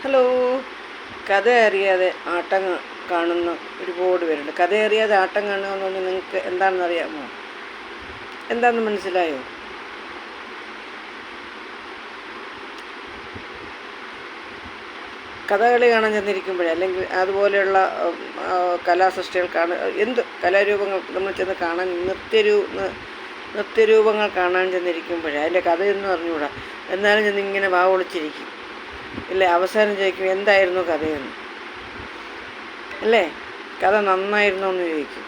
Hello. കഥ അറിയാതെ ആട്ടം കാണുന്ന ഒരുപാട് പേരുണ്ട്. കഥ അറിയാതെ ആട്ടം കാണുക എന്ന് പറഞ്ഞാൽ നിങ്ങൾക്ക് എന്താണെന്ന് അറിയാമോ? എന്താണെന്ന് മനസ്സിലായോ? കഥകളി കാണാൻ ചെന്നിരിക്കുമ്പോഴേ, അല്ലെങ്കിൽ അതുപോലെയുള്ള കലാസൃഷ്ടികൾ എന്ത് കലാരൂപങ്ങൾ നമ്മൾ ചെന്ന് കാണാൻ നൃത്യരൂപങ്ങൾ കാണാൻ ചെന്നിരിക്കുമ്പോഴേ അതിൻ്റെ കഥയൊന്നും അറിഞ്ഞുകൂടാ. എന്നാലും ചെന്നിങ്ങനെ വാവൊളിച്ചിരിക്കും. ഇല്ലേ, അവസാനം ചോദിക്കും എന്തായിരുന്നു കഥയെന്ന്. അല്ലേ, കഥ നന്നായിരുന്നോ എന്ന് ചോദിക്കും.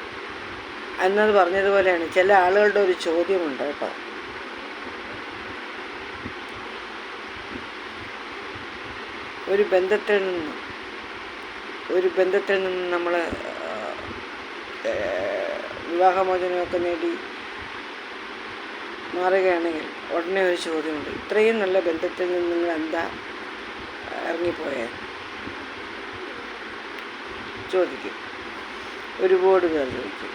എന്നത് പറഞ്ഞതുപോലെയാണ് ചില ആളുകളുടെ ഒരു ചോദ്യമുണ്ട് കേട്ടോ. ഒരു ബന്ധത്തിൽ നിന്ന് നമ്മൾ വിവാഹമോചനമൊക്കെ നേടി മാറുകയാണെങ്കിൽ ഉടനെ ഒരു ചോദ്യമുണ്ട്, ഇത്രയും നല്ല ബന്ധത്തിൽ നിന്ന് നിങ്ങൾ എന്താ ഇറങ്ങിപ്പോയത് ചോദിക്കും. ഒരുപാട് പേർ ചോദിക്കും.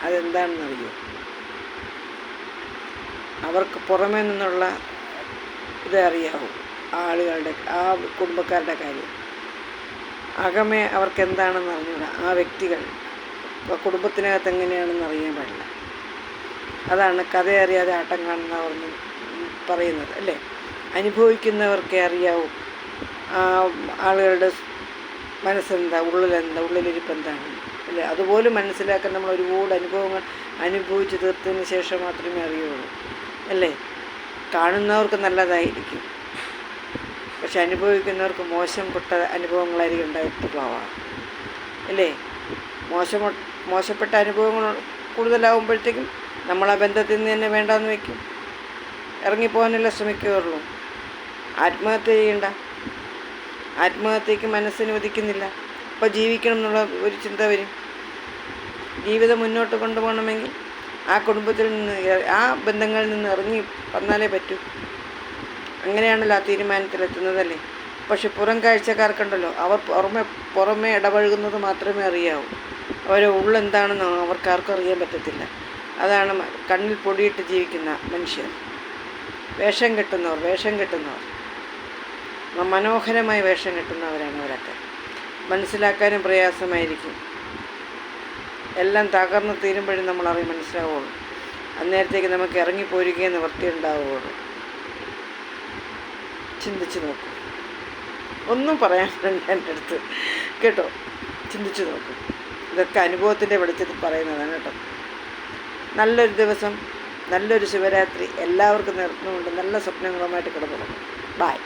അതെന്താണെന്നറിയോ? അവർക്ക് പുറമേ നിന്നുള്ള ഇത് അറിയാവൂ, ആളുകളുടെ ആ കുടുംബക്കാരുടെ കാര്യം. അകമേ അവർക്ക് എന്താണെന്ന് അറിഞ്ഞൂടാ. ആ വ്യക്തികൾ കുടുംബത്തിനകത്ത് എങ്ങനെയാണെന്ന് അറിയാൻ പാടില്ല. അതാണ് കഥ അറിയാതെ ആട്ടം കാണുന്നവർ പറയുന്നത്, അല്ലേ? അനുഭവിക്കുന്നവർക്കേ അറിയാവൂ ആ ആളുകളുടെ മനസ്സെന്താ, ഉള്ളിലിരിപ്പ് എന്താണ്, അല്ലേ? അതുപോലും മനസ്സിലാക്കാൻ നമ്മൾ ഒരുപാട് അനുഭവങ്ങൾ അനുഭവിച്ച് തീർത്തതിന് ശേഷം മാത്രമേ അറിയുള്ളൂ, അല്ലേ? കാണുന്നവർക്ക് നല്ലതായിരിക്കും, പക്ഷെ അനുഭവിക്കുന്നവർക്ക് മോശപ്പെട്ട അനുഭവങ്ങളായിരിക്കും ഉണ്ടായിട്ടുള്ളതാണ്, അല്ലേ? മോശപ്പെട്ട അനുഭവങ്ങൾ കൂടുതലാവുമ്പോഴത്തേക്കും നമ്മൾ ആ ബന്ധത്തിൽ നിന്ന് തന്നെ വേണ്ടാന്ന് വയ്ക്കും, ഇറങ്ങിപ്പോകാനല്ലേ ശ്രമിക്കുകയുള്ളൂ. ആത്മഹത്യ ചെയ്യണ്ട. ആത്മഹത്യക്ക് മനസ്സനുവദിക്കുന്നില്ല. അപ്പോൾ ജീവിക്കണം എന്നുള്ള ഒരു ചിന്ത വരും. ജീവിതം മുന്നോട്ട് കൊണ്ടുപോകണമെങ്കിൽ ആ കുടുംബത്തിൽ നിന്ന്, ആ ബന്ധങ്ങളിൽ നിന്ന് ഇറങ്ങി വന്നാലേ പറ്റൂ. അങ്ങനെയാണല്ലോ ആ തീരുമാനത്തിലെത്തുന്നതല്ലേ. പക്ഷെ പുറം കാഴ്ചക്കാർക്കുണ്ടല്ലോ, അവർ പുറമേ ഇടപഴകുന്നത് മാത്രമേ അറിയാവൂ. അവരെ ഉള്ളെന്താണെന്ന് അവർക്കാർക്കും അറിയാൻ പറ്റത്തില്ല. അതാണ് കണ്ണിൽ പൊടിയിട്ട് ജീവിക്കുന്ന മനുഷ്യർ, വേഷം കെട്ടുന്നവർ മനോഹരമായി വേഷം കെട്ടുന്നവരാണ് അവരൊക്കെ. മനസ്സിലാക്കാനും പ്രയാസമായിരിക്കും. എല്ലാം തകർന്ന് തീരുമ്പോഴും നമ്മളറിയാൻ മനസ്സിലാവുള്ളൂ. അന്നേരത്തേക്ക് നമുക്ക് ഇറങ്ങിപ്പോരുകയെ നിവൃത്തിയുണ്ടാവുകയുള്ളൂ. ചിന്തിച്ച് നോക്കൂ. ഒന്നും പറയാനുണ്ട് എൻ്റെ അടുത്ത് കേട്ടോ. ചിന്തിച്ച് നോക്കൂ. ഇതൊക്കെ അനുഭവത്തിൻ്റെ വെളിച്ചത്തിൽ പറയുന്നതാണ് കേട്ടോ. നല്ലൊരു ദിവസം, നല്ലൊരു ശിവരാത്രി എല്ലാവർക്കും നേർന്നുകൊണ്ട് നല്ല സ്വപ്നങ്ങളുമായിട്ട് കിടന്നുറങ്ങും. ബായ്.